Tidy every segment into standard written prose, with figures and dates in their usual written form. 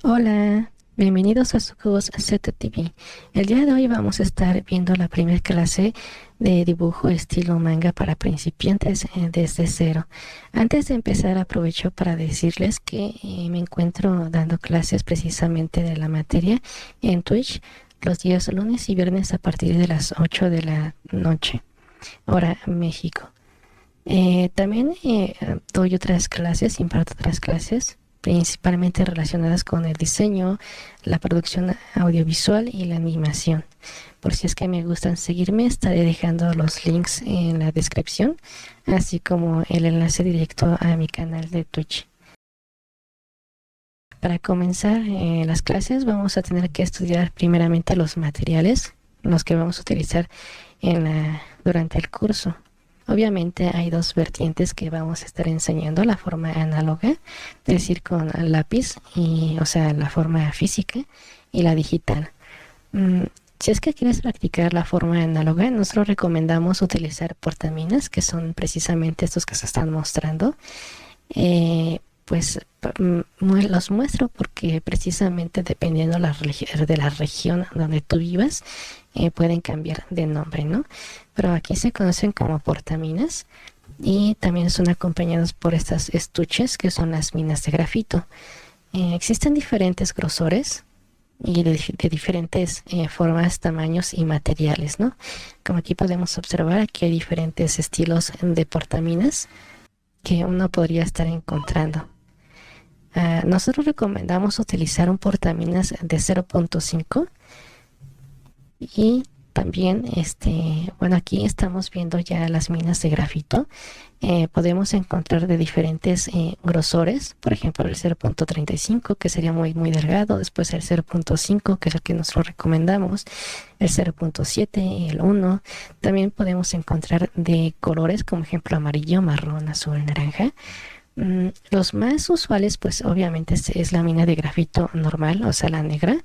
Hola, bienvenidos a su curso ZTV. El día de hoy vamos a estar viendo la primera clase de dibujo estilo manga para principiantes desde cero. Antes de empezar, aprovecho para decirles que me encuentro dando clases precisamente de la materia en Twitch los días lunes y viernes a partir de las 8 de la noche, hora México. También doy otras clases, imparto otras clases, principalmente relacionadas con el diseño, la producción audiovisual y la animación. Por si es que me gustan seguirme, estaré dejando los links en la descripción, así como el enlace directo a mi canal de Twitch. Para comenzar las clases vamos a tener que estudiar primeramente los materiales, los que vamos a utilizar durante el curso. Obviamente hay dos vertientes que vamos a estar enseñando: la forma análoga, es decir, con lápiz, o sea, la forma física, y la digital. Mm, si es que quieres practicar la forma análoga, nosotros recomendamos utilizar portaminas, que son precisamente estos que se están mostrando. Pues los muestro porque precisamente dependiendo de la región donde tú vivas, pueden cambiar de nombre, ¿no? Pero aquí se conocen como portaminas y también son acompañados por estas estuches que son las minas de grafito. Existen diferentes grosores y de diferentes formas, tamaños y materiales, ¿no? Como aquí podemos observar, aquí hay diferentes estilos de portaminas que uno podría estar encontrando. Nosotros recomendamos utilizar un portaminas de 0.5 y también, bueno, aquí estamos viendo ya las minas de grafito. Podemos encontrar de diferentes grosores, por ejemplo el 0.35, que sería muy delgado, después el 0.5, que es el que nosotros recomendamos, el 0.7, el 1. También podemos encontrar de colores como ejemplo amarillo, marrón, azul, naranja. Los más usuales pues obviamente es la mina de grafito normal, o sea la negra,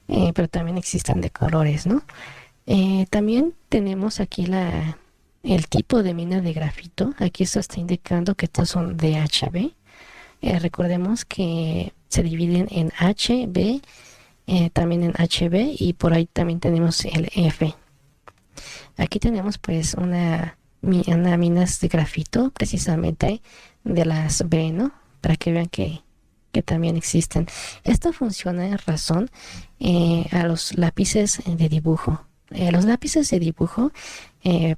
pero también existen de colores, ¿no? También tenemos aquí el tipo de mina de grafito. Aquí esto está indicando que estos son de HB. Recordemos que se dividen en HB, también en HB, y por ahí también tenemos el F. Aquí tenemos pues una minas de grafito precisamente de las B, ¿no? Para que vean que también existen. Esto funciona en razón a los lápices de dibujo. Los lápices de dibujo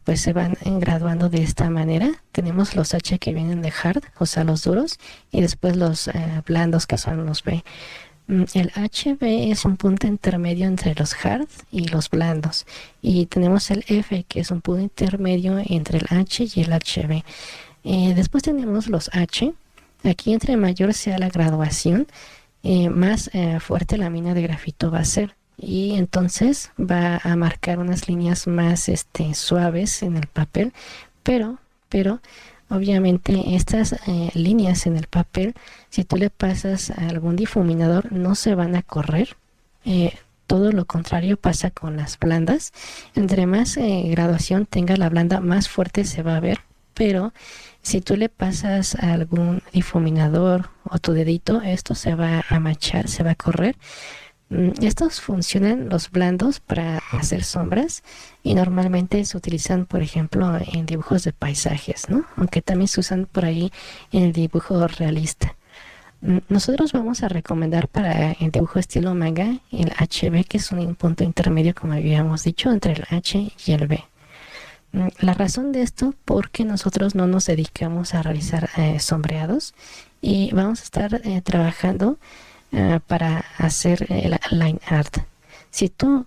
pues se van graduando de esta manera. Tenemos los H que vienen de hard, o sea los duros, y después los blandos que son los B. El HB es un punto intermedio entre los hard y los blandos. Y tenemos el F, que es un punto intermedio entre el H y el HB. Después tenemos los H. Aquí entre mayor sea la graduación, más fuerte la mina de grafito va a ser. Y entonces va a marcar unas líneas más suaves en el papel. Pero obviamente estas líneas en el papel, si tú le pasas a algún difuminador, no se van a correr. Todo lo contrario pasa con las blandas. Entre más graduación tenga la blanda, más fuerte se va a ver. Pero si tú le pasas a algún difuminador o tu dedito, esto se va a manchar, se va a correr. Estos funcionan los blandos para hacer sombras y normalmente se utilizan, por ejemplo, en dibujos de paisajes, ¿no? Aunque también se usan por ahí en el dibujo realista. Nosotros vamos a recomendar para el dibujo estilo manga el HB, que es un punto intermedio, como habíamos dicho, entre el H y el B. La razón de esto, porque nosotros no nos dedicamos a realizar sombreados y vamos a estar trabajando para hacer la line art. Si tú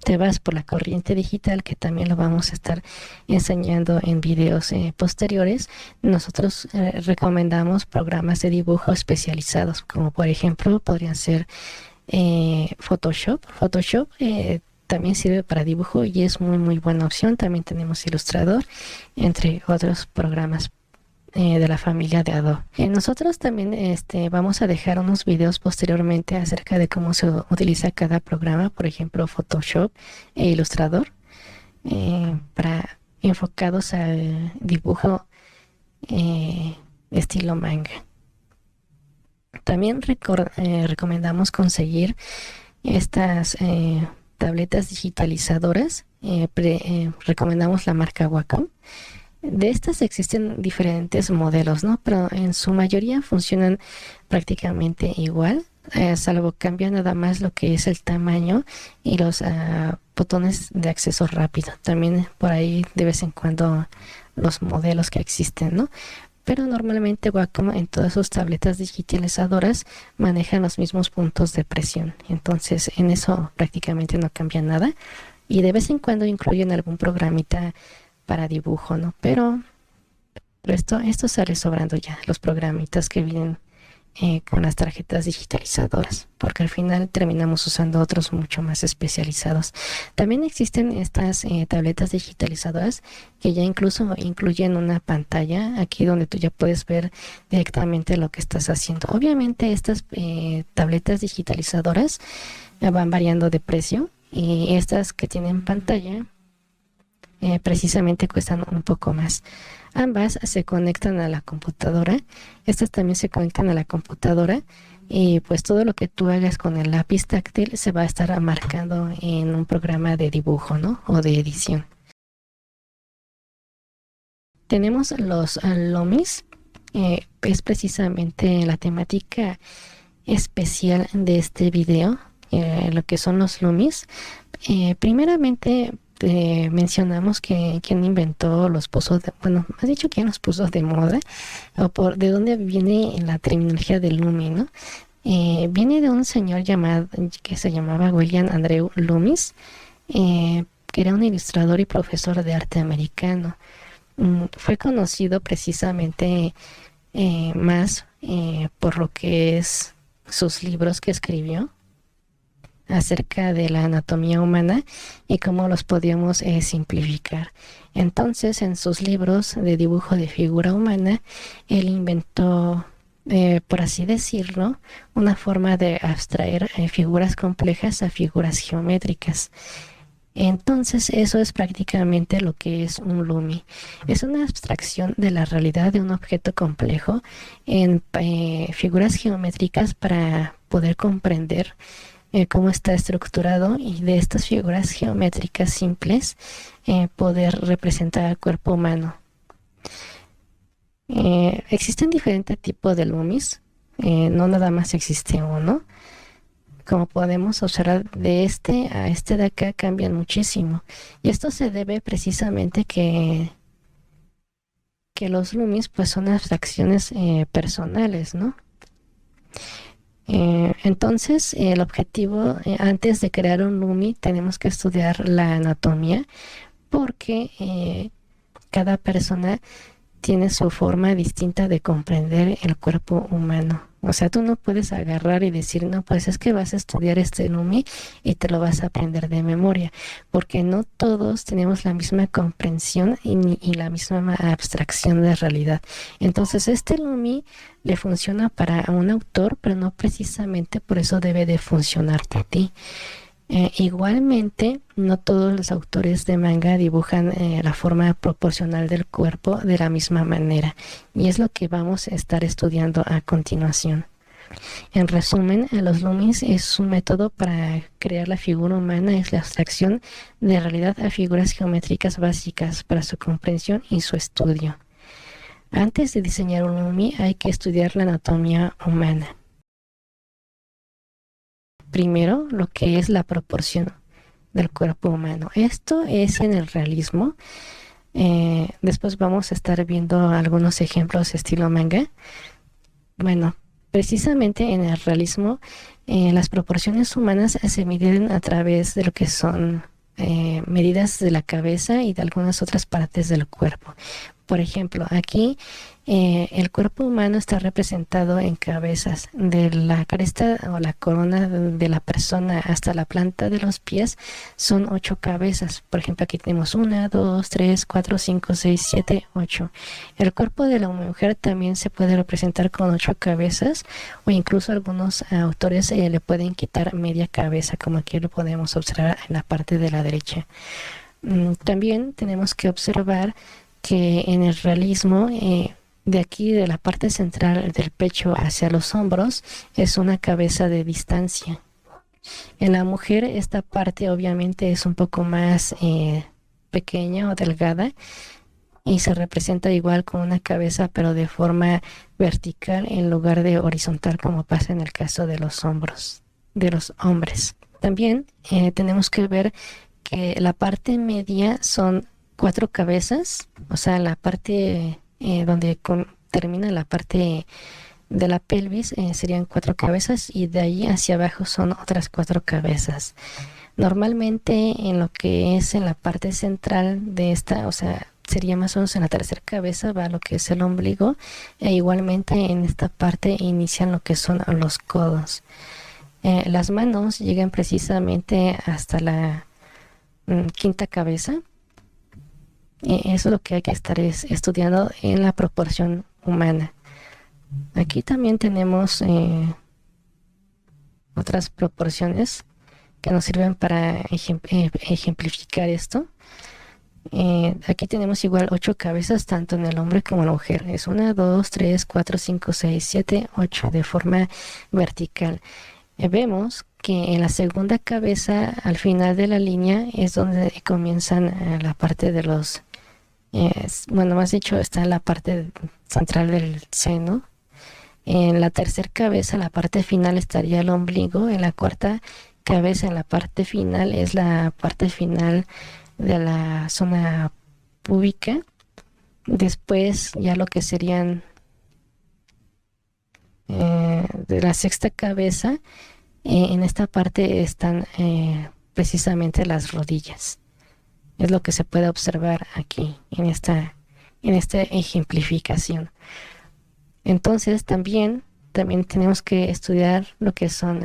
te vas por la corriente digital, que también lo vamos a estar enseñando en videos posteriores, nosotros recomendamos programas de dibujo especializados, como por ejemplo podrían ser Photoshop. Photoshop también sirve para dibujo y es muy buena opción. También tenemos Illustrator, entre otros programas de la familia de Adobe. Nosotros también vamos a dejar unos videos posteriormente acerca de cómo se utiliza cada programa, por ejemplo Photoshop e Illustrator, para enfocados al dibujo estilo manga. También recomendamos conseguir estas tabletas digitalizadoras. Recomendamos la marca Wacom. De estas existen diferentes modelos, ¿no? Pero en su mayoría funcionan prácticamente igual, salvo cambia nada más lo que es el tamaño y los botones de acceso rápido. También por ahí de vez en cuando los modelos que existen, ¿no? Pero normalmente Wacom en todas sus tabletas digitalizadoras manejan los mismos puntos de presión. Entonces en eso prácticamente no cambia nada. Y de vez en cuando incluyen algún programita para dibujo, ¿no? Pero esto sale sobrando ya, los programitas que vienen con las tarjetas digitalizadoras, porque al final terminamos usando otros mucho más especializados. También existen estas tabletas digitalizadoras que ya incluso incluyen una pantalla aquí donde tú ya puedes ver directamente lo que estás haciendo. Obviamente estas tabletas digitalizadoras van variando de precio, y estas que tienen pantalla precisamente cuestan un poco más. Ambas se conectan a la computadora. Estas también se conectan a la computadora, y pues todo lo que tú hagas con el lápiz táctil se va a estar marcando en un programa de dibujo, ¿no? O de edición. Tenemos los Lumis. Es precisamente la temática especial de este video, lo que son los Lumis. Primeramente mencionamos que quién inventó los pozos de, bueno, has dicho quién los puso de moda, o por de dónde viene la terminología del Lumi, ¿no? Viene de un señor que se llamaba William Andrew Loomis, que era un ilustrador y profesor de arte americano. Fue conocido precisamente más por lo que es sus libros que escribió acerca de la anatomía humana y cómo los podíamos simplificar. Entonces, en sus libros de dibujo de figura humana, él inventó, por así decirlo, una forma de abstraer figuras complejas a figuras geométricas. Entonces, eso es prácticamente lo que es un Lumi. Es una abstracción de la realidad de un objeto complejo en figuras geométricas para poder comprender cómo está estructurado, y de estas figuras geométricas simples poder representar al cuerpo humano. Existen diferentes tipos de Lumis, no nada más existe uno. Como podemos observar, de este a este de acá cambian muchísimo, y esto se debe precisamente que los Lumis pues son abstracciones personales, ¿no? Entonces, el objetivo, antes de crear un Lumi, tenemos que estudiar la anatomía, porque cada persona tiene su forma distinta de comprender el cuerpo humano. O sea, tú no puedes agarrar y decir, no, pues es que vas a estudiar este Lumi y te lo vas a aprender de memoria, porque no todos tenemos la misma comprensión y la misma abstracción de realidad. Entonces, este Lumi le funciona para un autor, pero no precisamente por eso debe de funcionarte a ti. Igualmente, no todos los autores de manga dibujan la forma proporcional del cuerpo de la misma manera, y es lo que vamos a estar estudiando a continuación. En resumen, los Lumis es un método para crear la figura humana, es la abstracción de realidad a figuras geométricas básicas para su comprensión y su estudio. Antes de diseñar un Lumi hay que estudiar la anatomía humana. Primero, lo que es la proporción del cuerpo humano. Esto es en el realismo. Después vamos a estar viendo algunos ejemplos estilo manga. Bueno, precisamente en el realismo, las proporciones humanas se miden a través de lo que son medidas de la cabeza y de algunas otras partes del cuerpo. Por ejemplo, aquí el cuerpo humano está representado en cabezas. De la cresta o la corona de la persona hasta la planta de los pies son 8 cabezas. Por ejemplo, aquí tenemos 1, 2, 3, 4, 5, 6, 7, 8. El cuerpo de la mujer también se puede representar con 8 cabezas, o incluso algunos autores le pueden quitar media cabeza, como aquí lo podemos observar en la parte de la derecha. También tenemos que observar que en el realismo de aquí, de la parte central del pecho hacia los hombros, es una cabeza de distancia. En la mujer esta parte obviamente es un poco más pequeña o delgada y se representa igual con una cabeza pero de forma vertical en lugar de horizontal como pasa en el caso de los hombros, de los hombres. También tenemos que ver que la parte media son 4 cabezas, o sea, la parte donde termina la parte de la pelvis serían 4 cabezas y de ahí hacia abajo son otras 4 cabezas. Normalmente en lo que es en la parte central de esta, o sea, sería más o menos en la tercera cabeza va lo que es el ombligo e igualmente en esta parte inician lo que son los codos. Las manos llegan precisamente hasta la quinta cabeza. Eso es lo que hay que estar estudiando en la proporción humana. Aquí también tenemos otras proporciones que nos sirven para ejemplificar esto. Aquí tenemos igual 8 cabezas tanto en el hombre como en la mujer. Es 1, 2, 3, 4, 5, 6, 7, 8 de forma vertical. Vemos que en la segunda cabeza al final de la línea es donde comienzan la parte de los, bueno, más dicho, está en la parte central del seno. En la tercera cabeza, la parte final estaría el ombligo. En la cuarta cabeza, en la parte final, es la parte final de la zona púbica. Después, ya lo que serían de la sexta cabeza, en esta parte están precisamente las rodillas. Es lo que se puede observar aquí en esta ejemplificación. Entonces también tenemos que estudiar lo que son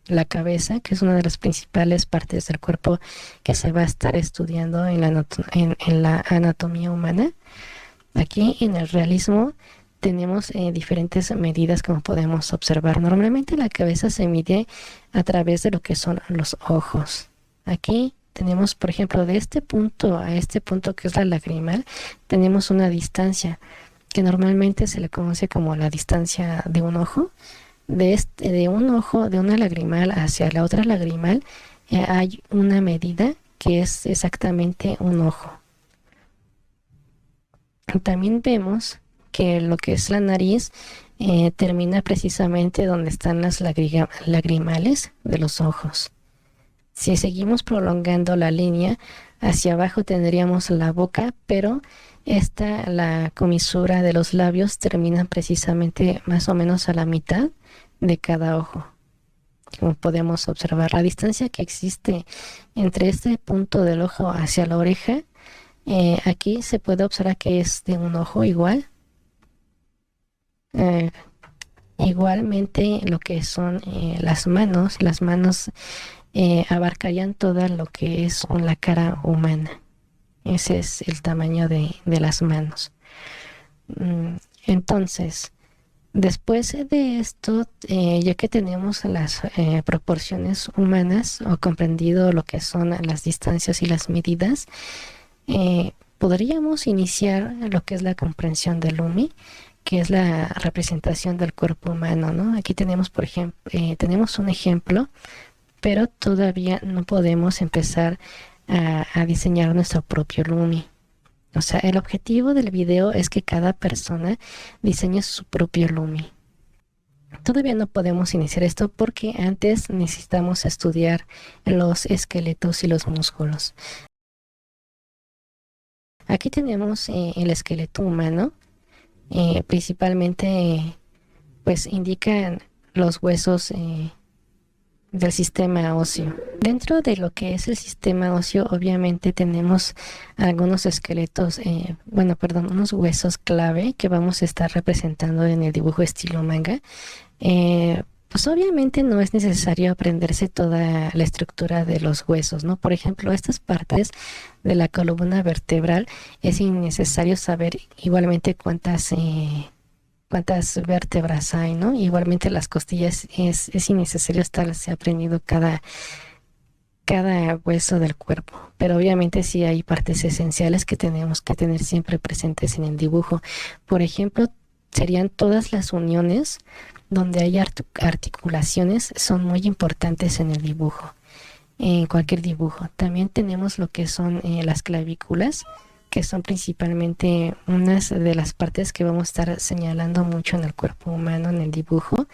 la cabeza, que es una de las principales partes del cuerpo que se va a estar estudiando en la anatomía humana. Aquí en el realismo tenemos diferentes medidas como podemos observar. Normalmente la cabeza se mide a través de lo que son los ojos. Aquí tenemos, por ejemplo, de este punto a este punto que es la lagrimal, tenemos una distancia que normalmente se le conoce como la distancia de un ojo. De un ojo, de una lagrimal hacia la otra lagrimal, hay una medida que es exactamente un ojo. También vemos que lo que es la nariz termina precisamente donde están las lagrimales de los ojos. Si seguimos prolongando la línea, hacia abajo tendríamos la boca, pero la comisura de los labios termina precisamente más o menos a la mitad de cada ojo. Como podemos observar, la distancia que existe entre este punto del ojo hacia la oreja, aquí se puede observar que es de un ojo igual. Igualmente lo que son las manos abarcarían todo lo que es la cara humana. Ese es el tamaño de las manos. Entonces, después de esto, ya que tenemos las proporciones humanas o comprendido lo que son las distancias y las medidas, podríamos iniciar lo que es la comprensión del UMI, que es la representación del cuerpo humano, ¿no? Aquí tenemos, por ejemplo, tenemos un ejemplo, pero todavía no podemos empezar a diseñar nuestro propio Lumi. O sea, el objetivo del video es que cada persona diseñe su propio Lumi. Todavía no podemos iniciar esto porque antes necesitamos estudiar los esqueletos y los músculos. Aquí tenemos el esqueleto humano. Principalmente pues indican los huesos del sistema óseo. Dentro de lo que es el sistema óseo, obviamente tenemos algunos esqueletos, unos huesos clave que vamos a estar representando en el dibujo estilo manga. Pues obviamente no es necesario aprenderse toda la estructura de los huesos, ¿no? Por ejemplo, estas partes de la columna vertebral es innecesario saber igualmente cuántas vértebras hay, ¿no? Igualmente las costillas es innecesario estarse aprendiendo cada cada hueso del cuerpo, pero obviamente sí hay partes esenciales que tenemos que tener siempre presentes en el dibujo. Por ejemplo, serían todas las uniones donde hay articulaciones, son muy importantes en el dibujo, en cualquier dibujo. También tenemos lo que son las clavículas, que son principalmente unas de las partes que vamos a estar señalando mucho en el cuerpo humano en el dibujo.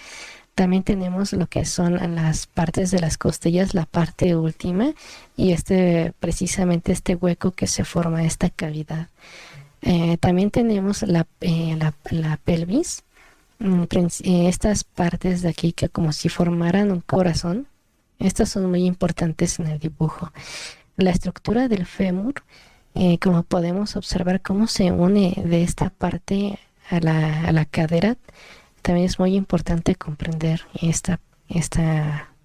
También tenemos lo que son las partes de las costillas, la parte última, y precisamente este hueco que se forma, esta cavidad. También tenemos la pelvis, estas partes de aquí que como si formaran un corazón. Estas son muy importantes en el dibujo. La estructura del fémur, como podemos observar cómo se une de esta parte a la cadera, también es muy importante comprender esta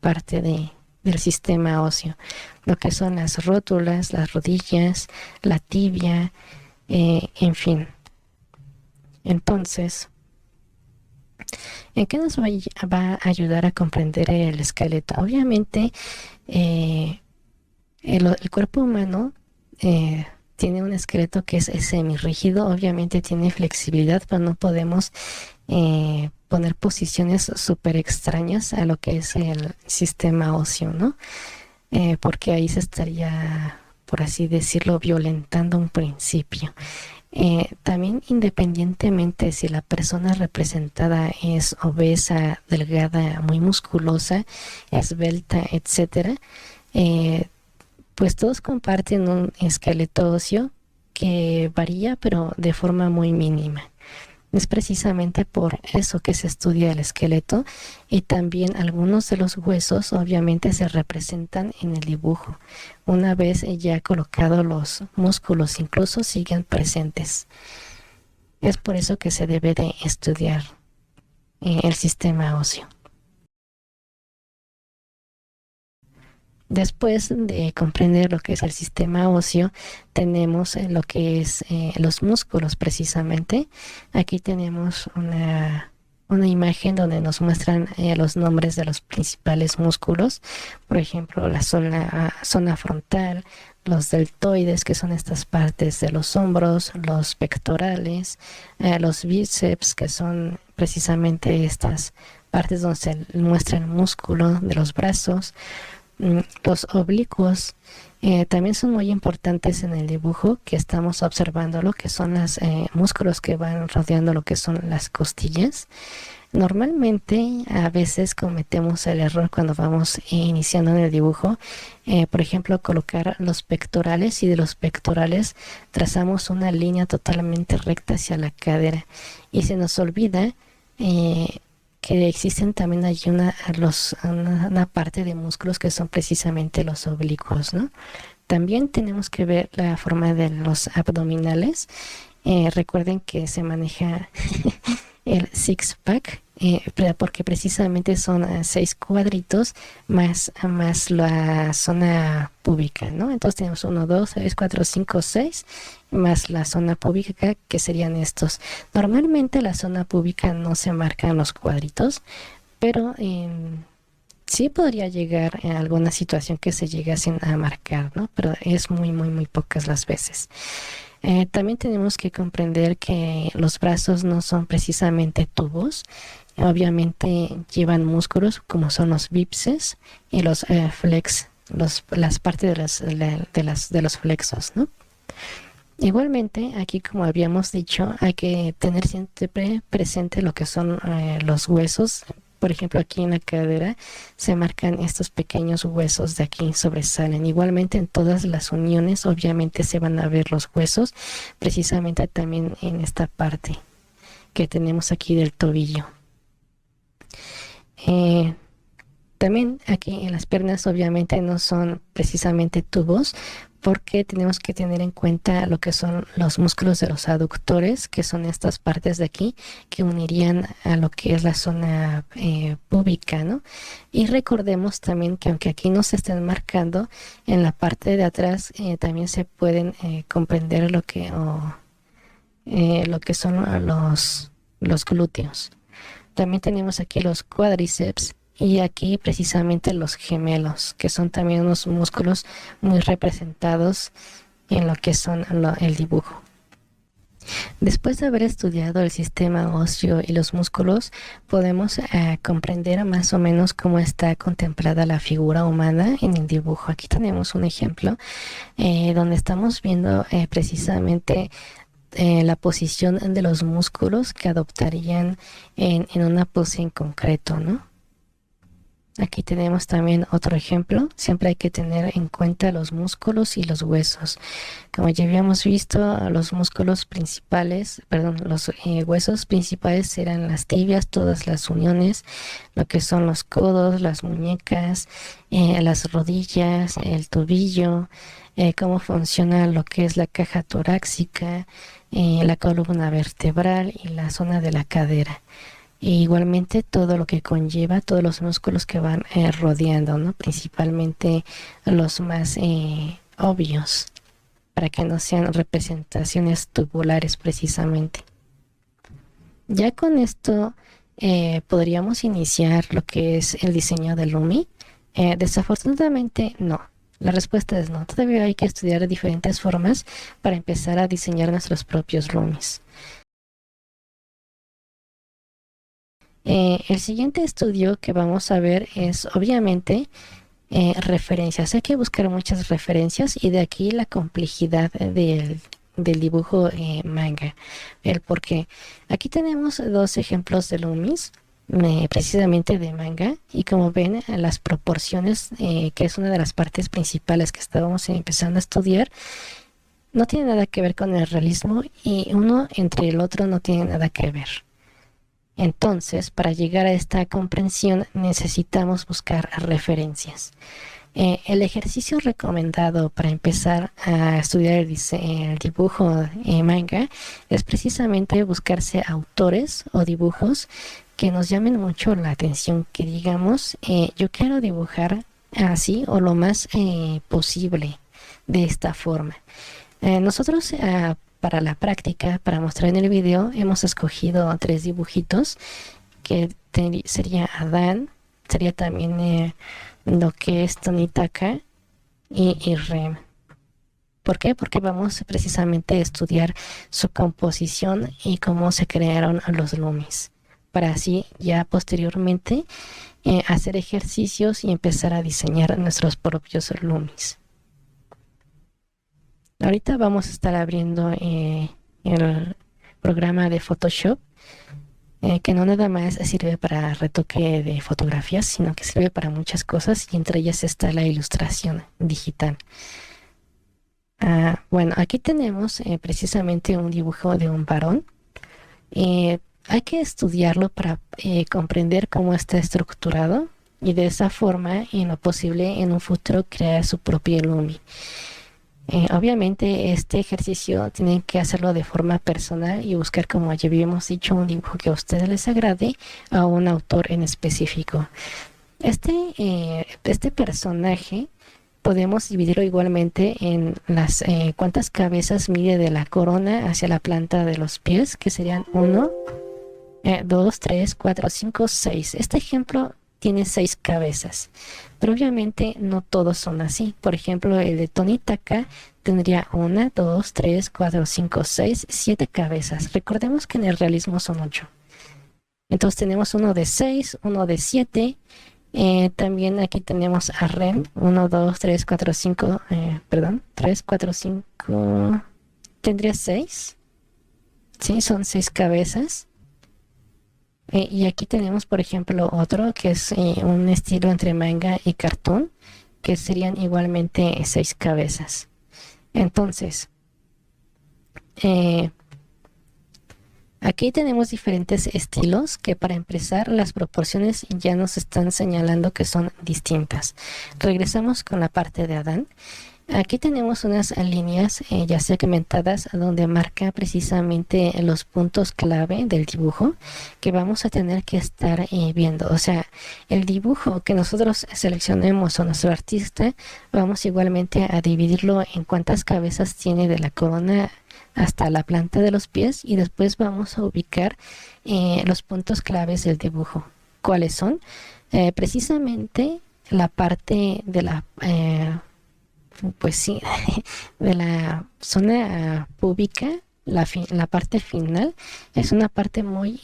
parte del sistema óseo, lo que son las rótulas, las rodillas, la tibia, en fin. Entonces, ¿en qué nos va a ayudar a comprender el esqueleto? Obviamente, el cuerpo humano tiene un esqueleto que es semirrígido, obviamente tiene flexibilidad, pero no podemos poner posiciones súper extrañas a lo que es el sistema óseo, ¿no? Porque ahí se estaría, por así decirlo, violentando un principio. También independientemente si la persona representada es obesa, delgada, muy musculosa, esbelta, etcétera, pues todos comparten un esqueleto óseo que varía pero de forma muy mínima. Es precisamente por eso que se estudia el esqueleto, y también algunos de los huesos obviamente se representan en el dibujo. Una vez ya colocados los músculos incluso siguen presentes. Es por eso que se debe de estudiar el sistema óseo. Después de comprender lo que es el sistema óseo, tenemos lo que es los músculos precisamente. Aquí tenemos una imagen donde nos muestran los nombres de los principales músculos. Por ejemplo, la zona frontal, los deltoides, que son estas partes de los hombros, los pectorales, los bíceps, que son precisamente estas partes donde se muestra el músculo de los brazos. Los oblicuos también son muy importantes en el dibujo que estamos observando, lo que son los músculos que van rodeando lo que son las costillas. Normalmente a veces cometemos el error cuando vamos iniciando en el dibujo, por ejemplo, colocar los pectorales, y de los pectorales trazamos una línea totalmente recta hacia la cadera y se nos olvida que existen también hay una parte de músculos que son precisamente los oblicuos, ¿no? También tenemos que ver la forma de los abdominales. Recuerden que se maneja el six-pack, porque precisamente son 6 cuadritos más la zona púbica, ¿no? Entonces tenemos 1, 2, 3, 4, 5, 6, más la zona púbica, que serían estos. Normalmente la zona púbica no se marca en los cuadritos, pero sí podría llegar a alguna situación que se llegasen a marcar, ¿no? Pero es muy, muy, muy pocas las veces. También tenemos que comprender que los brazos no son precisamente tubos. Obviamente llevan músculos como son los bíceps y los flex, las partes de los flexos, ¿no? Igualmente, aquí como habíamos dicho, hay que tener siempre presente lo que son los huesos. Por ejemplo, aquí en la cadera se marcan estos pequeños huesos de aquí, sobresalen. Igualmente en todas las uniones obviamente se van a ver los huesos, precisamente también en esta parte que tenemos aquí del tobillo. También aquí en las piernas obviamente no son precisamente tubos, porque tenemos que tener en cuenta lo que son los músculos de los aductores, que son estas partes de aquí que unirían a lo que es la zona púbica, ¿no? Y recordemos también que aunque aquí no se estén marcando, en la parte de atrás también se pueden comprender lo que son los glúteos. También tenemos aquí los cuádriceps, y aquí precisamente los gemelos, que son también unos músculos muy representados en lo que son el dibujo. Después de haber estudiado el sistema óseo y los músculos, podemos comprender más o menos cómo está contemplada la figura humana en el dibujo. Aquí tenemos un ejemplo donde estamos viendo precisamente la posición de los músculos que adoptarían en una pose en concreto, ¿no? Aquí tenemos también otro ejemplo. Siempre hay que tener en cuenta los músculos y los huesos. Como ya habíamos visto, los músculos principales, perdón, los huesos principales serán las tibias, todas las uniones, lo que son los codos, las muñecas, las rodillas, el tobillo, cómo funciona lo que es la caja torácica, la columna vertebral y la zona de la cadera. E igualmente todo lo que conlleva, todos los músculos que van rodeando, ¿no? Principalmente los más obvios, para que no sean representaciones tubulares precisamente. Ya con esto podríamos iniciar lo que es el diseño del Lumi. Desafortunadamente no. La respuesta es no. Todavía hay que estudiar diferentes formas para empezar a diseñar nuestros propios Lumis. El siguiente estudio que vamos a ver es obviamente referencias. Hay que buscar muchas referencias y de aquí la complejidad del dibujo manga. El por qué. Aquí tenemos dos ejemplos de Lumis, precisamente de manga, y como ven las proporciones, que es una de las partes principales que estábamos empezando a estudiar, no tiene nada que ver con el realismo y uno entre el otro no tiene nada que ver. Entonces, para llegar a esta comprensión necesitamos buscar referencias. El ejercicio recomendado para empezar a estudiar el dibujo manga es precisamente buscarse autores o dibujos que nos llamen mucho la atención, que digamos, yo quiero dibujar así o lo más posible de esta forma. Nosotros para la práctica, para mostrar en el video, hemos escogido 3 dibujitos, que sería Adán, sería también lo que es Tonitaka y Rem. ¿Por qué? Porque vamos precisamente a estudiar su composición y cómo se crearon los Lumis, para así ya posteriormente hacer ejercicios y empezar a diseñar nuestros propios Lumis. Ahorita vamos a estar abriendo el programa de Photoshop, que no nada más sirve para retoque de fotografías, sino que sirve para muchas cosas y entre ellas está la ilustración digital. Bueno, aquí tenemos precisamente un dibujo de un varón. Hay que estudiarlo para comprender cómo está estructurado y de esa forma, en lo posible, en un futuro crear su propio Lumi. Obviamente este ejercicio tienen que hacerlo de forma personal y buscar, como ya habíamos dicho, un dibujo que a ustedes les agrade, a un autor en específico. Este personaje podemos dividirlo igualmente en las cuántas cabezas mide de la corona hacia la planta de los pies, que serían 1, 2, 3, 4, 5, 6. Este ejemplo tiene 6 cabezas, pero obviamente no todos son así. Por ejemplo, el de Tonitaka tendría 1, 2, 3, 4, 5, 6, 7 cabezas. Recordemos que en el realismo son 8. Entonces tenemos uno de 6, uno de 7. También aquí tenemos a Rem, 1, 2, 3, 4, 5, 3, 4, 5, tendría 6. Sí, son 6 cabezas. Y aquí tenemos, por ejemplo, otro que es un estilo entre manga y cartoon, que serían igualmente 6 cabezas. Entonces, aquí tenemos diferentes estilos que, para empezar, las proporciones ya nos están señalando que son distintas. Regresamos con la parte de Adán. Aquí tenemos unas líneas ya segmentadas donde marca precisamente los puntos clave del dibujo que vamos a tener que estar viendo. O sea, el dibujo que nosotros seleccionemos o nuestro artista, vamos igualmente a dividirlo en cuántas cabezas tiene de la corona hasta la planta de los pies y después vamos a ubicar los puntos claves del dibujo. ¿Cuáles son? Precisamente la parte de pues sí, de la zona púbica, la parte final, es una parte muy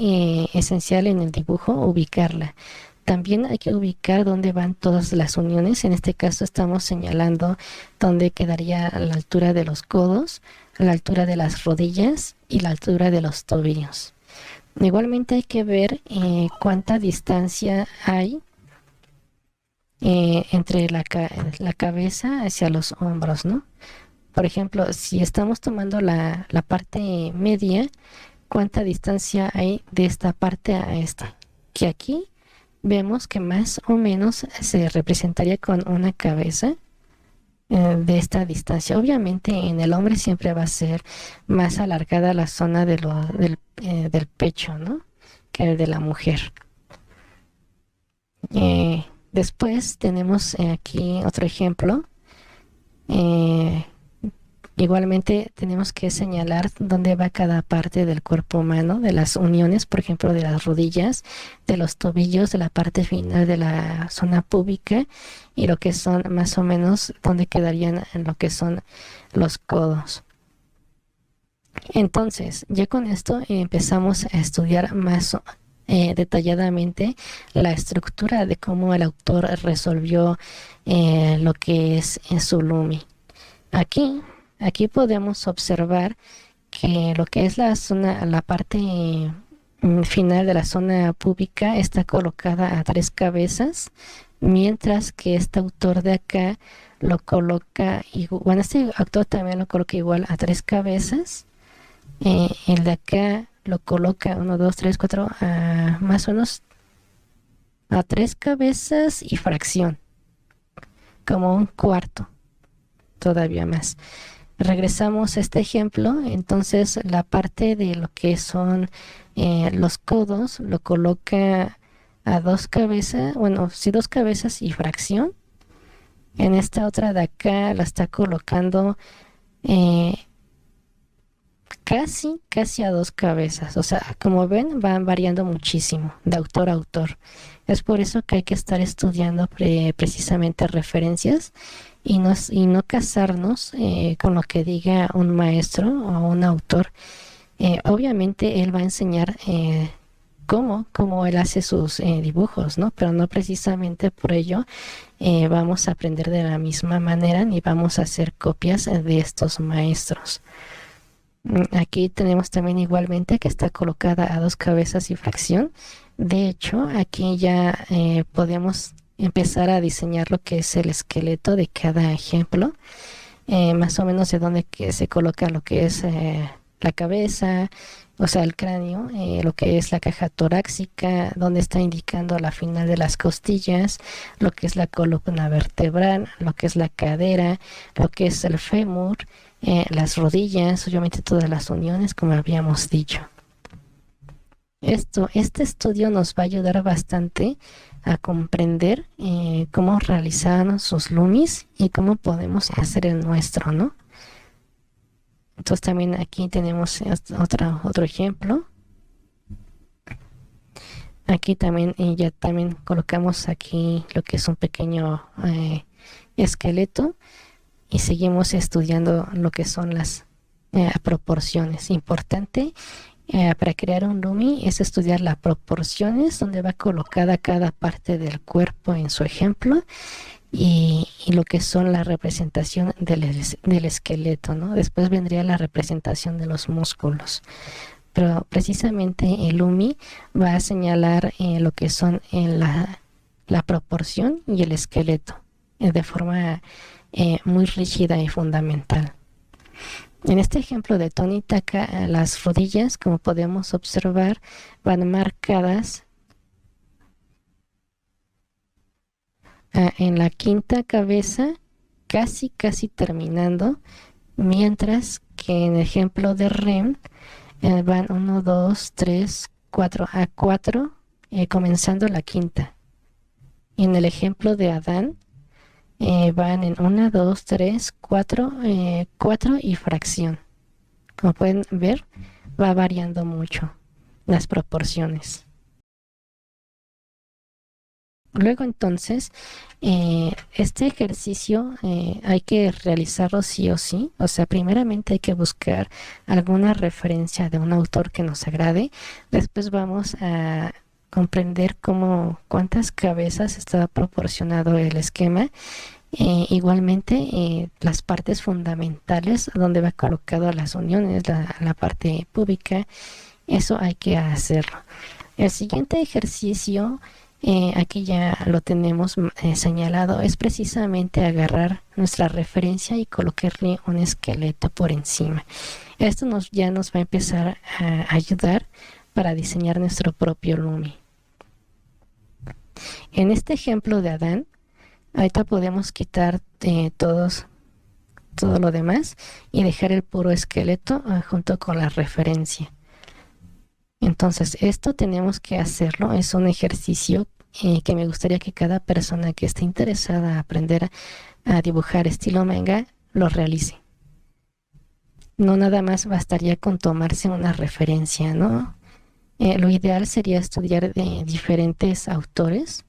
esencial en el dibujo, ubicarla. También hay que ubicar dónde van todas las uniones. En este caso estamos señalando dónde quedaría a la altura de los codos, a la altura de las rodillas y la altura de los tobillos. Igualmente hay que ver cuánta distancia hay entre la cabeza hacia los hombros, ¿no? Por ejemplo, si estamos tomando la parte media, ¿cuánta distancia hay de esta parte a esta? Que aquí vemos que más o menos se representaría con una cabeza de esta distancia. Obviamente en el hombre siempre va a ser más alargada la zona del pecho, ¿no? Que el de la mujer. Después tenemos aquí otro ejemplo. Eh, Igualmente tenemos que señalar dónde va cada parte del cuerpo humano, de las uniones, por ejemplo, de las rodillas, de los tobillos, de la parte final de la zona púbica y lo que son más o menos dónde quedarían en lo que son los codos. Entonces, ya con esto empezamos a estudiar más detalladamente la estructura de cómo el autor resolvió lo que es su Lumi. Aquí podemos observar que lo que es la parte final de la zona púbica está colocada a 3 cabezas, mientras que este autor de acá lo coloca, bueno, este autor también lo coloca igual a 3 cabezas. El de acá lo coloca 1, 2, 3, 4, más o menos a 3 cabezas y fracción, como un cuarto, todavía más. Regresamos a este ejemplo, entonces la parte de lo que son los codos lo coloca a 2 cabezas, bueno, sí, 2 cabezas y fracción. En esta otra de acá la está colocando eh, casi a 2 cabezas. O sea, como ven, van variando muchísimo de autor a autor. Es por eso que hay que estar estudiando precisamente referencias y no casarnos con lo que diga un maestro o un autor. Obviamente él va a enseñar cómo él hace sus dibujos, ¿no? Pero no precisamente por ello vamos a aprender de la misma manera ni vamos a hacer copias de estos maestros. Aquí tenemos también igualmente que está colocada a 2 cabezas y fracción. De hecho, aquí ya podemos empezar a diseñar lo que es el esqueleto de cada ejemplo, más o menos de dónde que se coloca lo que es la cabeza, o sea, el cráneo, lo que es la caja torácica, donde está indicando la final de las costillas, lo que es la columna vertebral, lo que es la cadera, lo que es el fémur, las rodillas, obviamente todas las uniones, como habíamos dicho. Este estudio nos va a ayudar bastante a comprender cómo realizaron sus lumis y cómo podemos hacer el nuestro, ¿no? Entonces también aquí tenemos otro ejemplo. Aquí también ya también colocamos aquí lo que es un pequeño esqueleto y seguimos estudiando lo que son las proporciones. Importante para crear un Lumi es estudiar las proporciones, donde va colocada cada parte del cuerpo en su ejemplo y lo que son la representación del esqueleto, ¿no? Después vendría la representación de los músculos. Pero precisamente el Lumi va a señalar lo que son la proporción y el esqueleto de forma muy rígida y fundamental. En este ejemplo de Tony Taka, las rodillas, como podemos observar, van marcadas en la quinta cabeza, casi terminando, mientras que en el ejemplo de Rem van 1, 2, 3, 4 a 4, comenzando la quinta. Y en el ejemplo de Adán, van en 1, 2, 3, 4, 4 y fracción. Como pueden ver, va variando mucho las proporciones. Luego entonces, este ejercicio hay que realizarlo sí o sí. O sea, primeramente hay que buscar alguna referencia de un autor que nos agrade. Después vamos a comprender cuántas cabezas está proporcionado el esquema. Igualmente, las partes fundamentales donde va colocado las uniones, la parte pública, eso hay que hacerlo. El siguiente ejercicio, aquí ya lo tenemos señalado, es precisamente agarrar nuestra referencia y colocarle un esqueleto por encima. Esto ya nos va a empezar a ayudar para diseñar nuestro propio Lumi. En este ejemplo de Adán, ahorita podemos quitar todo lo demás y dejar el puro esqueleto junto con la referencia. Entonces, esto tenemos que hacerlo, es un ejercicio que me gustaría que cada persona que esté interesada a aprender a dibujar estilo manga lo realice. No nada más bastaría con tomarse una referencia, ¿no? Lo ideal sería estudiar de diferentes autores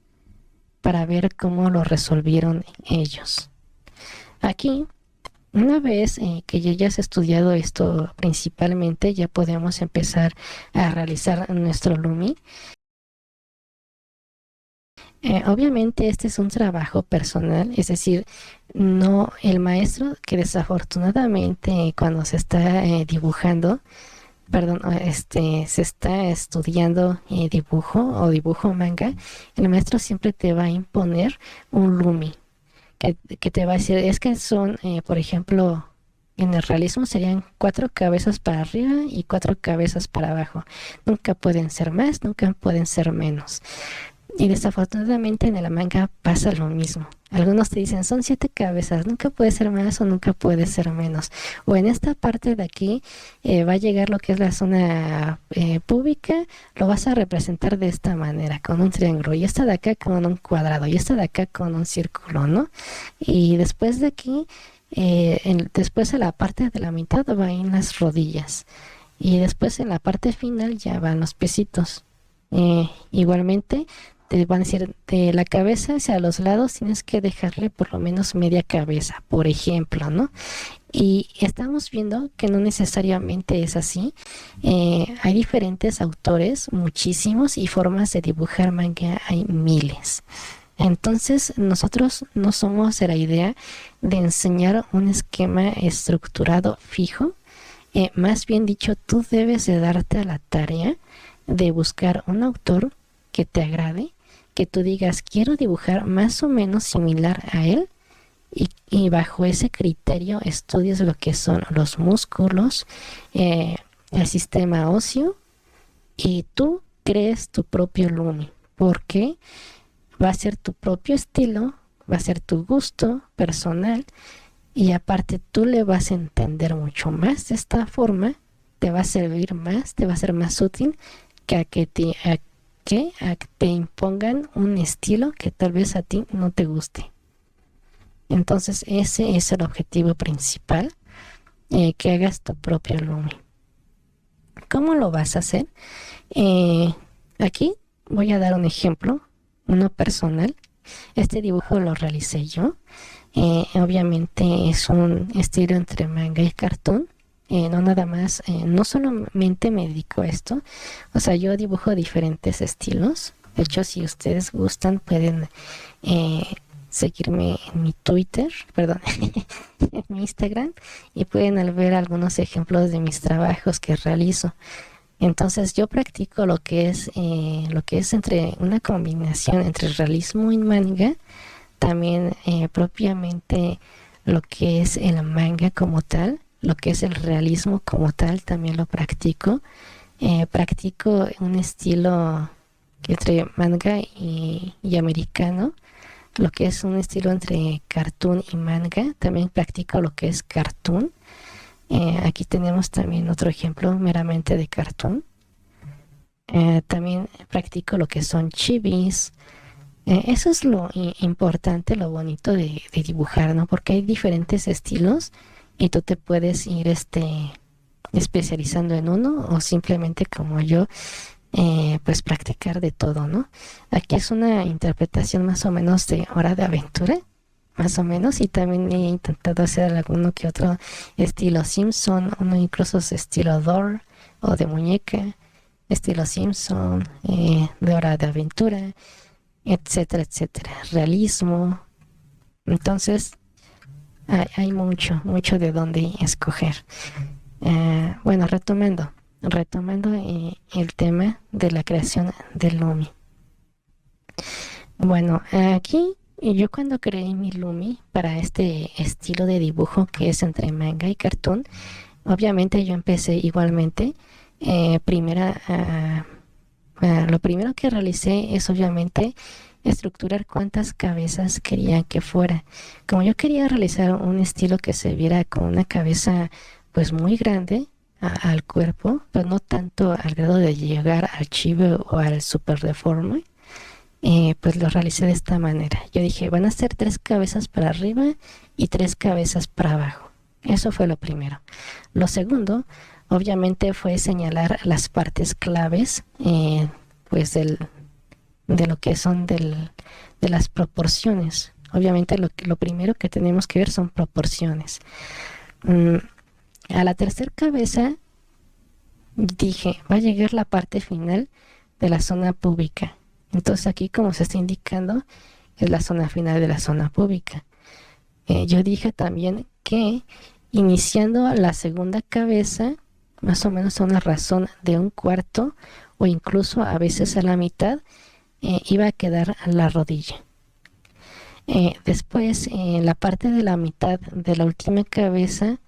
para ver cómo lo resolvieron ellos. Aquí, una vez que ya hayas estudiado esto principalmente, ya podemos empezar a realizar nuestro Lumi. Obviamente este es un trabajo personal, es decir, no el maestro que desafortunadamente cuando se está dibujando, perdón, se está estudiando dibujo o dibujo manga, el maestro siempre te va a imponer un Lumi que te va a decir, es que son, por ejemplo, en el realismo serían 4 cabezas para arriba y 4 cabezas para abajo. Nunca pueden ser más, nunca pueden ser menos. Y desafortunadamente en el manga pasa lo mismo. Algunos te dicen, son 7 cabezas, nunca puede ser más o nunca puede ser menos. O en esta parte de aquí va a llegar lo que es la zona pública, lo vas a representar de esta manera, con un triángulo, y esta de acá con un cuadrado, y esta de acá con un círculo, ¿no? Y después de aquí, después de la parte de la mitad van en las rodillas. Y después en la parte final ya van los piecitos. Igualmente te van a decir de la cabeza hacia los lados tienes que dejarle por lo menos media cabeza, por ejemplo, ¿no? Y estamos viendo que no necesariamente es así. Hay diferentes autores, muchísimos, y formas de dibujar manga hay miles. Entonces nosotros no somos de la idea de enseñar un esquema estructurado fijo. Más bien dicho, tú debes de darte a la tarea de buscar un autor que te agrade, que tú digas, quiero dibujar más o menos similar a él, y bajo ese criterio estudies lo que son los músculos, el sistema óseo, y tú crees tu propio Lumi, porque va a ser tu propio estilo, va a ser tu gusto personal, y aparte tú le vas a entender mucho más de esta forma, te va a servir más, te va a ser más útil que a que te impongan un estilo que tal vez a ti no te guste. Entonces ese es el objetivo principal, que hagas tu propio Lumi. ¿Cómo lo vas a hacer? Aquí voy a dar un ejemplo, uno personal. Este dibujo lo realicé yo. Obviamente es un estilo entre manga y cartoon. No nada más, no solamente me dedico a esto, o sea, yo dibujo diferentes estilos. De hecho, si ustedes gustan, pueden seguirme en mi Twitter, perdón, en mi Instagram, y pueden ver algunos ejemplos de mis trabajos que realizo. Entonces, yo practico lo que es entre una combinación entre realismo y manga, también propiamente lo que es el manga como tal. Lo que es el realismo como tal también lo practico. Practico un estilo entre manga y americano. Lo que es un estilo entre cartoon y manga. También practico lo que es cartoon. Aquí tenemos también otro ejemplo meramente de cartoon. También practico lo que son chibis. Eso es lo importante, lo bonito de dibujar, ¿no? Porque hay diferentes estilos y tú te puedes ir especializando en uno, o simplemente como yo pues practicar de todo, ¿no? Aquí es una interpretación más o menos de Hora de Aventura, más o menos, y también he intentado hacer alguno que otro estilo Simpson, uno incluso es estilo Door o de muñeca, estilo Simpson, de Hora de Aventura, etcétera, etcétera, realismo. Entonces, hay mucho, mucho de dónde escoger. Bueno, retomando el tema de la creación del Lumi. Bueno, aquí yo cuando creé mi Lumi para este estilo de dibujo que es entre manga y cartoon, obviamente yo empecé igualmente. Lo primero que realicé es obviamente estructurar cuántas cabezas quería que fuera. Como yo quería realizar un estilo que se viera con una cabeza pues muy grande al cuerpo, pero no tanto al grado de llegar al chibi o al super deforme, pues lo realicé de esta manera. Yo dije, van a ser 3 cabezas para arriba y 3 cabezas para abajo. Eso fue lo primero. Lo segundo, obviamente, fue señalar las partes claves, pues de lo que son de las proporciones. Obviamente lo primero que tenemos que ver son proporciones. Mm, a la tercera cabeza dije, va a llegar la parte final de la zona púbica. Entonces aquí, como se está indicando, es la zona final de la zona púbica. Yo dije también que iniciando la segunda cabeza, más o menos a una razón de 1/4 o incluso a veces a la mitad, iba a quedar la rodilla. Después, en la parte de la mitad de la última cabeza,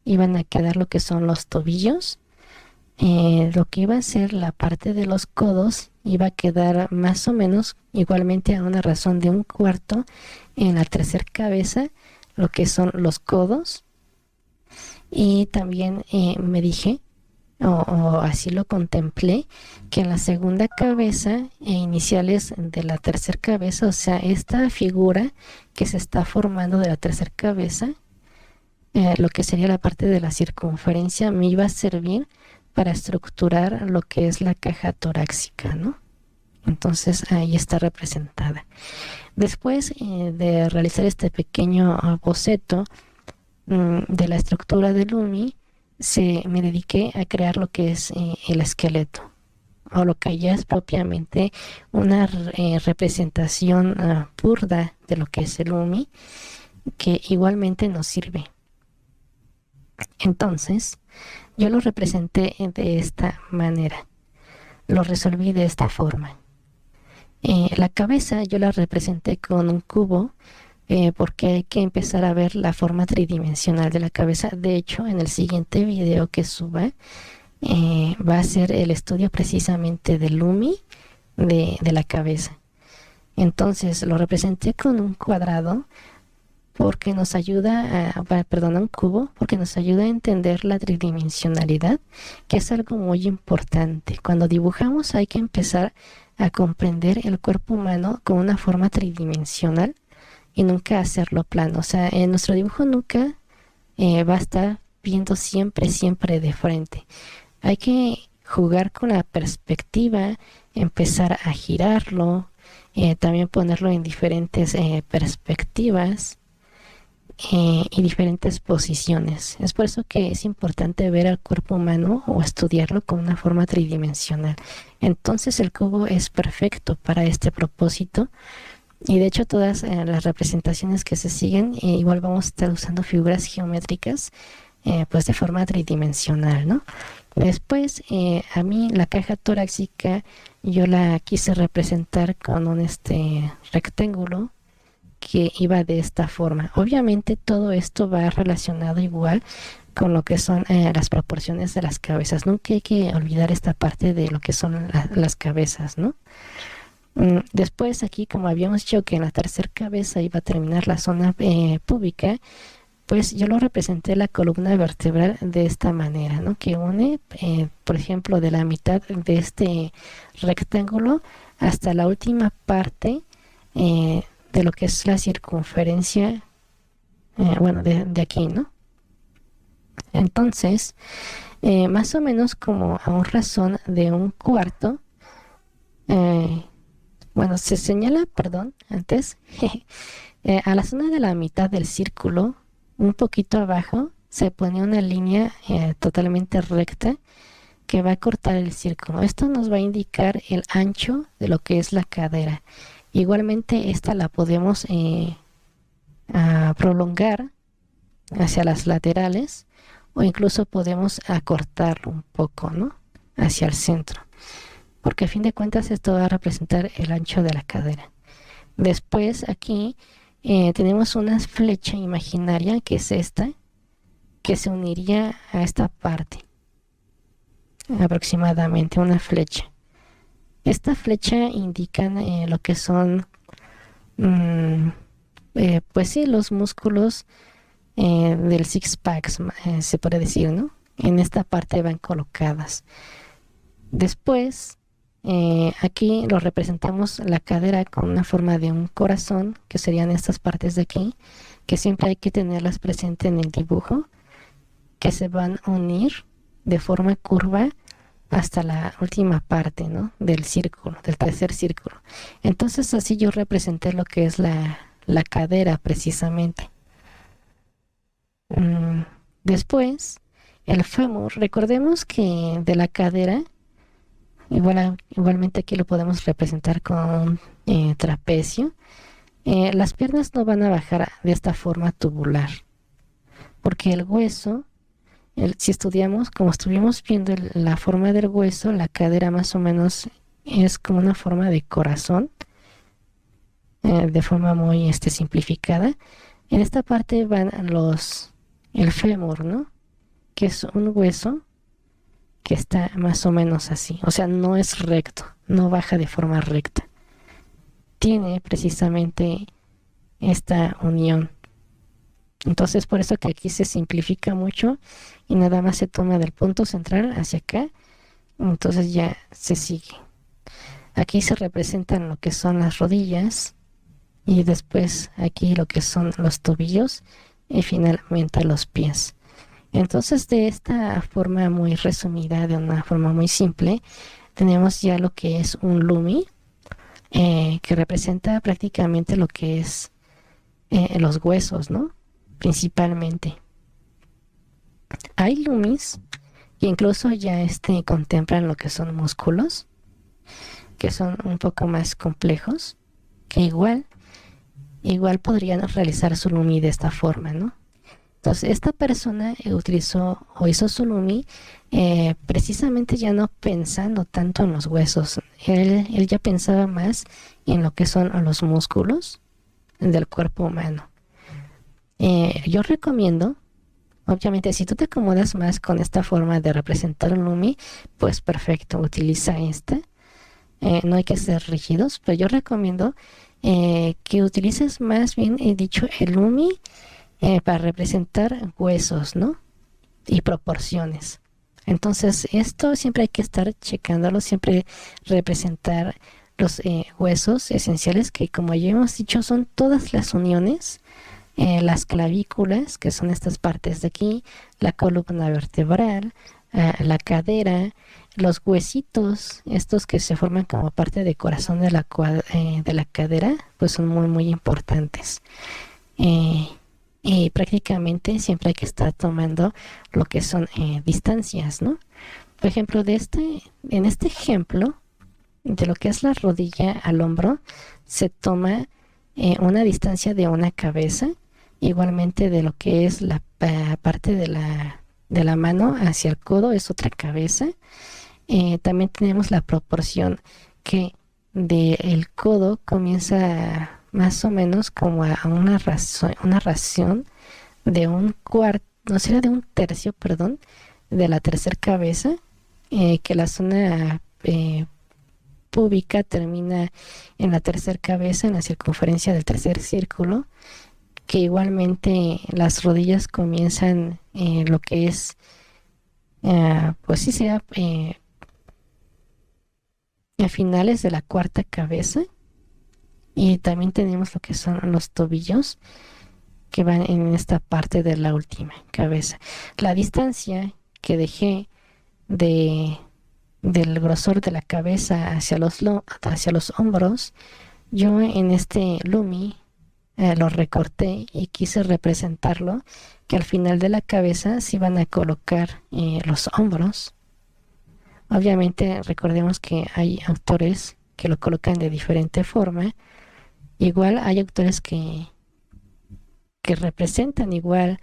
iban a quedar lo que son los tobillos. Lo que iba a ser la parte de los codos iba a quedar más o menos igualmente a una razón de 1/4 en la tercera cabeza, lo que son los codos. Y también me dije, o así lo contemplé, que en la segunda cabeza e iniciales de la tercera cabeza, o sea, esta figura que se está formando de la tercera cabeza, lo que sería la parte de la circunferencia, me iba a servir para estructurar lo que es la caja torácica, ¿no? Entonces ahí está representada. Después de realizar este pequeño boceto de la estructura del Lumi, me dediqué a crear lo que es el esqueleto, o lo que ya es propiamente una representación burda de lo que es el Lumi, que igualmente nos sirve. Entonces, yo lo representé de esta manera, lo resolví de esta forma. La cabeza yo la representé con un cubo, porque hay que empezar a ver la forma tridimensional de la cabeza. De hecho, en el siguiente video que suba, va a ser el estudio precisamente del Lumi de la cabeza. Entonces lo representé con un cuadrado porque nos ayuda un cubo, porque nos ayuda a entender la tridimensionalidad, que es algo muy importante. Cuando dibujamos hay que empezar a comprender el cuerpo humano con una forma tridimensional y nunca hacerlo plano. O sea, en nuestro dibujo nunca va a estar viendo siempre, siempre de frente. Hay que jugar con la perspectiva, empezar a girarlo, también ponerlo en diferentes perspectivas y diferentes posiciones. Es por eso que es importante ver al cuerpo humano o estudiarlo con una forma tridimensional. Entonces el cubo es perfecto para este propósito. Y de hecho todas las representaciones que se siguen, igual vamos a estar usando figuras geométricas, pues de forma tridimensional, ¿no? Después, a mí la caja torácica yo la quise representar con un rectángulo que iba de esta forma. Obviamente todo esto va relacionado igual con lo que son las proporciones de las cabezas. Nunca hay que olvidar esta parte de lo que son las cabezas, ¿no? Después aquí, como habíamos dicho que en la tercera cabeza iba a terminar la zona púbica, pues yo lo representé la columna vertebral de esta manera, ¿no? Que une, por ejemplo, de la mitad de este rectángulo hasta la última parte de lo que es la circunferencia, bueno, de aquí, ¿no? Entonces, más o menos como a un razón de 1/4, Eh, bueno, se señala, perdón, antes, a la zona de la mitad del círculo, un poquito abajo, se pone una línea totalmente recta que va a cortar el círculo. Esto nos va a indicar el ancho de lo que es la cadera. Igualmente, esta la podemos prolongar hacia las laterales o incluso podemos acortarlo un poco, ¿no? Hacia el centro. Porque a fin de cuentas esto va a representar el ancho de la cadera. Después aquí tenemos una flecha imaginaria que es esta, que se uniría a esta parte, aproximadamente una flecha. Esta flecha indica lo que son, mm, pues sí, los músculos del six pack, se puede decir, ¿no? En esta parte van colocadas. Después, aquí lo representamos la cadera con una forma de un corazón, que serían estas partes de aquí, que siempre hay que tenerlas presentes en el dibujo, que se van a unir de forma curva hasta la última parte, ¿no? Del círculo, del tercer círculo. Entonces así yo representé lo que es la cadera precisamente. Mm, Después, el fémur, recordemos que de la cadera, igualmente aquí lo podemos representar con un trapecio. Las piernas no van a bajar de esta forma tubular, porque el hueso, si estudiamos, como estuvimos viendo la forma del hueso, la cadera más o menos es como una forma de corazón, de forma muy simplificada. En esta parte van el fémur, ¿no? Que es un hueso que está más o menos así, o sea, no es recto, no baja de forma recta. Tiene precisamente esta unión. Entonces, por eso que aquí se simplifica mucho y nada más se toma del punto central hacia acá, entonces ya se sigue. Aquí se representan lo que son las rodillas y después aquí lo que son los tobillos y finalmente los pies. Entonces, de esta forma muy resumida, de una forma muy simple, tenemos ya lo que es un lumi, que representa prácticamente lo que es los huesos, ¿no? Principalmente. Hay lumis que incluso ya contemplan lo que son músculos, que son un poco más complejos, que igual podrían realizar su lumi de esta forma, ¿no? Entonces, esta persona utilizó o hizo su lumi precisamente ya no pensando tanto en los huesos. Él ya pensaba más en lo que son los músculos del cuerpo humano. Yo recomiendo, obviamente, si tú te acomodas más con esta forma de representar un lumi, pues perfecto, utiliza esta. No hay que ser rígidos, pero yo recomiendo que utilices más bien, he dicho, el lumi para representar huesos, ¿no? Y proporciones. Entonces, esto siempre hay que estar checándolo, siempre representar los huesos esenciales que, como ya hemos dicho, son todas las uniones, las clavículas, que son estas partes de aquí, la columna vertebral, la cadera, los huesitos, estos que se forman como parte del corazón de de la cadera, pues son muy, muy importantes. Eh, y prácticamente siempre hay que estar tomando lo que son distancias, ¿no? Por ejemplo, en este ejemplo, de lo que es la rodilla al hombro, se toma una distancia de una cabeza, igualmente de lo que es la parte de la mano hacia el codo es otra cabeza. También tenemos la proporción que del codo comienza más o menos como a una ración de un cuarto, no será de un tercio, perdón, de la tercera cabeza, que la zona púbica termina en la tercera cabeza, en la circunferencia del tercer círculo, que igualmente las rodillas comienzan lo que es, pues sí, sea a finales de la cuarta cabeza. Y también tenemos lo que son los tobillos, que van en esta parte de la última cabeza. La distancia que dejé de, del grosor de la cabeza hacia los hombros, yo en este Lumi lo recorté y quise representarlo que al final de la cabeza se iban a colocar los hombros. Obviamente recordemos que hay autores que lo colocan de diferente forma. Igual hay autores que representan igual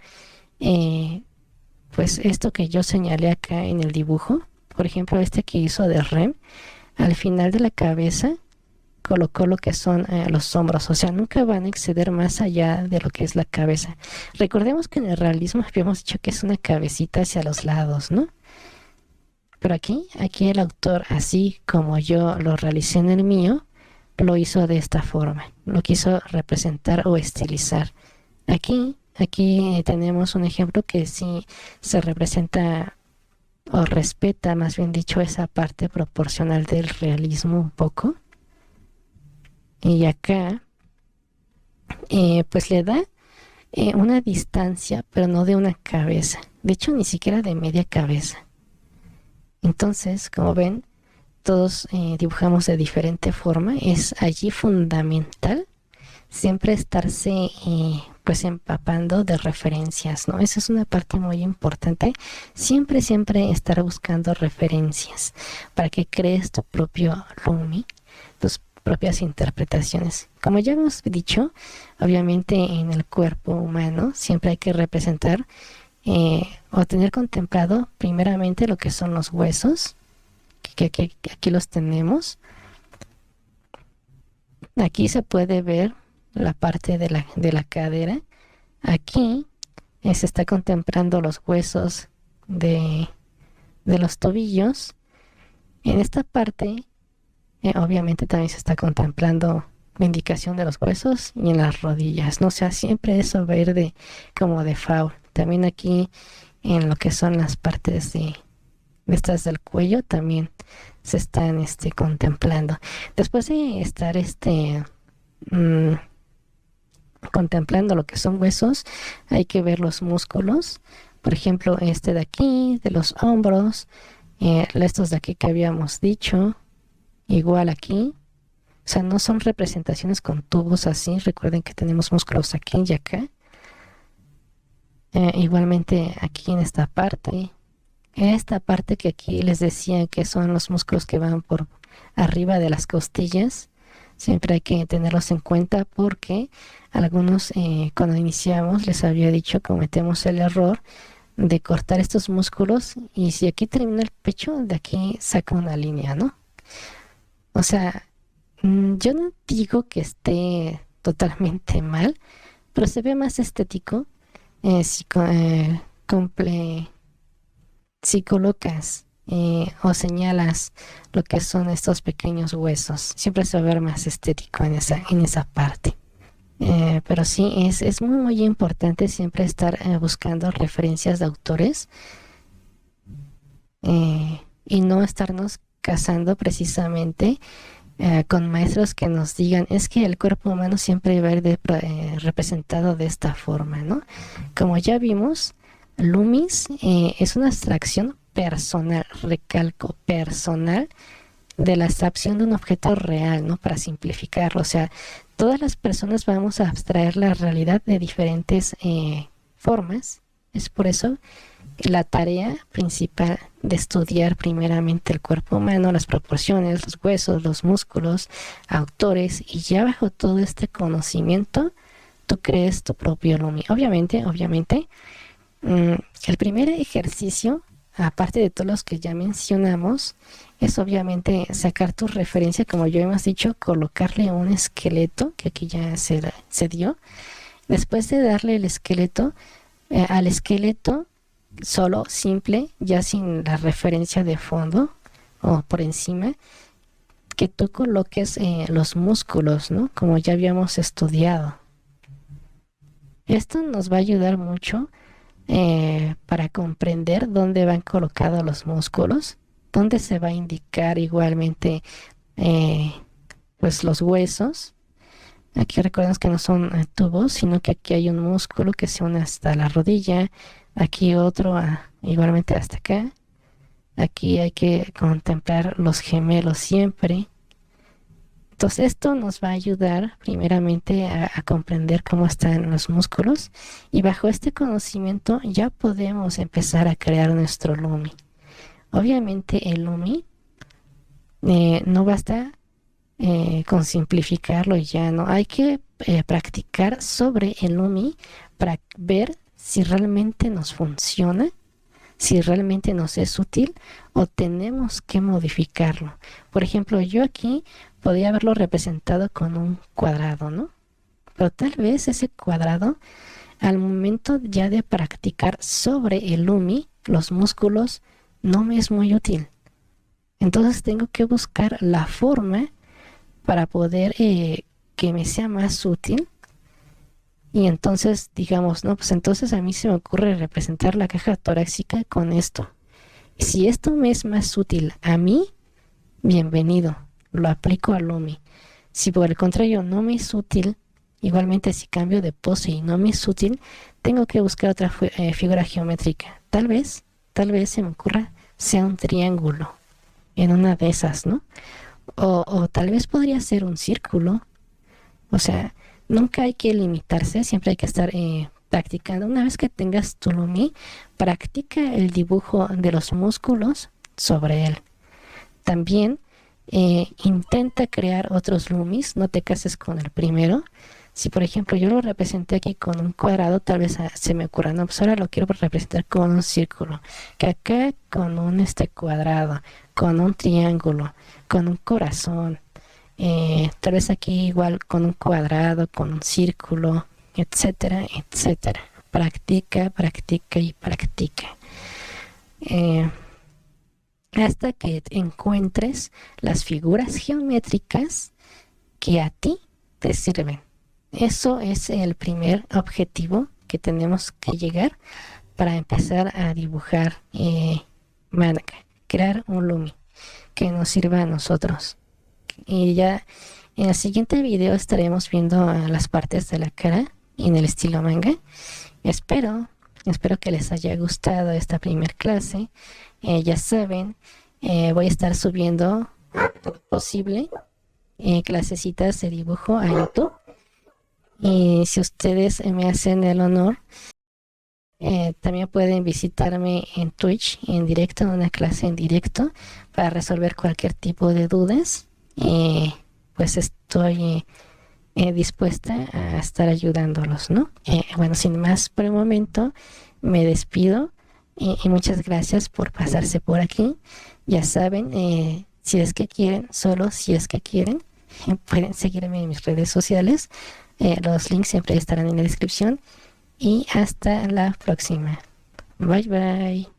pues esto que yo señalé acá en el dibujo. Por ejemplo, este que hizo de Rem, al final de la cabeza colocó lo que son los hombros, o sea, nunca van a exceder más allá de lo que es la cabeza. Recordemos que en el realismo habíamos dicho que es una cabecita hacia los lados, ¿no? Pero aquí el autor, así como yo lo realicé en el mío, lo hizo de esta forma, lo quiso representar o estilizar. Aquí tenemos un ejemplo que sí se representa o respeta, más bien dicho, esa parte proporcional del realismo un poco. Y acá, pues le da una distancia, pero no de una cabeza. De hecho, ni siquiera de media cabeza. Entonces, como ven, todos dibujamos de diferente forma. Es allí fundamental siempre estarse pues empapando de referencias, ¿no? Esa es una parte muy importante. Siempre estar buscando referencias para que crees tu propio Lumi, tus propias interpretaciones. Como ya hemos dicho, obviamente en el cuerpo humano siempre hay que representar o tener contemplado primeramente lo que son los huesos, que aquí los tenemos. Aquí se puede ver la parte de la cadera. Aquí se está contemplando los huesos de los tobillos. En esta parte, obviamente también se está contemplando la indicación de los huesos y en las rodillas, ¿no? O sea, siempre eso va a ir como de default. También aquí en lo que son las partes de estas del cuello también se están contemplando. Después de estar contemplando lo que son huesos, hay que ver los músculos. Por ejemplo, este de aquí, de los hombros, estos de aquí que habíamos dicho, igual aquí. O sea, no son representaciones con tubos así. Recuerden que tenemos músculos aquí y acá. Igualmente aquí en esta parte que aquí les decía que son los músculos que van por arriba de las costillas, siempre hay que tenerlos en cuenta porque algunos cuando iniciamos les había dicho cometemos el error de cortar estos músculos y si aquí termina el pecho, de aquí saca una línea, ¿no? O sea, yo no digo que esté totalmente mal, pero se ve más estético si colocas o señalas lo que son estos pequeños huesos. Siempre se va a ver más estético en esa parte. Pero sí, es muy importante siempre estar buscando referencias de autores y no estarnos casando precisamente con maestros que nos digan es que el cuerpo humano siempre va a ir representado de esta forma, ¿no? Como ya vimos, Loomis es una abstracción personal, recalco, personal de la abstracción de un objeto real, ¿no? Para simplificarlo, o sea, todas las personas vamos a abstraer la realidad de diferentes formas. Es por eso la tarea principal de estudiar primeramente el cuerpo humano, las proporciones, los huesos, los músculos, autores, y ya bajo todo este conocimiento, tú crees tu propio Lumi. Obviamente, el primer ejercicio, aparte de todos los que ya mencionamos, es obviamente sacar tu referencia, como ya hemos dicho, colocarle un esqueleto, que aquí ya se dio. Después de darle el esqueleto, al esqueleto solo, simple, ya sin la referencia de fondo o por encima, que tú coloques los músculos, ¿no? Como ya habíamos estudiado. Esto nos va a ayudar mucho para comprender dónde van colocados los músculos, dónde se va a indicar igualmente pues los huesos. Aquí recordemos que no son tubos, sino que aquí hay un músculo que se une hasta la rodilla, aquí otro igualmente hasta acá, Aquí hay que contemplar los gemelos siempre. Entonces esto nos va a ayudar primeramente a comprender cómo están los músculos y bajo este conocimiento ya podemos empezar a crear nuestro Lumi. Obviamente el Lumi no basta con simplificarlo y ya no. Hay que practicar sobre el Lumi para ver si realmente nos funciona, si realmente nos es útil o tenemos que modificarlo. Por ejemplo, yo aquí podría haberlo representado con un cuadrado, ¿no? Pero tal vez ese cuadrado, al momento ya de practicar sobre el Lumi, los músculos, no me es muy útil. Entonces tengo que buscar la forma para poder que me sea más útil. Y entonces, digamos, no, pues entonces a mí se me ocurre representar la caja torácica con esto. Si esto me es más útil a mí, bienvenido, lo aplico al Lumi. Si por el contrario no me es útil, igualmente si cambio de pose y no me es útil, tengo que buscar otra figura geométrica. Tal vez se me ocurra sea un triángulo en una de esas, ¿no? O tal vez podría ser un círculo. O sea, nunca hay que limitarse, siempre hay que estar practicando. Una vez que tengas tu Lumi, practica el dibujo de los músculos sobre él. También intenta crear otros Lumis, no te cases con el primero. Si por ejemplo yo lo representé aquí con un cuadrado, tal vez se me ocurra, no, pues ahora lo quiero representar con un círculo, que acá con un cuadrado, con un triángulo, con un corazón, tal vez aquí igual con un cuadrado, con un círculo, etcétera, etcétera. Practica, practica y practica. Eh, hasta que encuentres las figuras geométricas que a ti te sirven. Eso es el primer objetivo que tenemos que llegar para empezar a dibujar manga, crear un Lumi que nos sirva a nosotros. Y ya en el siguiente video estaremos viendo las partes de la cara en el estilo manga. Espero que les haya gustado esta primera clase. Ya saben, voy a estar subiendo todo posible clasecitas de dibujo a YouTube. Y si ustedes me hacen el honor, también pueden visitarme en Twitch en directo, en una clase en directo, para resolver cualquier tipo de dudas. Pues estoy dispuesta a estar ayudándolos, ¿no? Bueno, sin más por el momento, me despido y muchas gracias por pasarse por aquí. Ya saben, si es que quieren, solo si es que quieren, pueden seguirme en mis redes sociales. Los links siempre estarán en la descripción y hasta la próxima. Bye bye.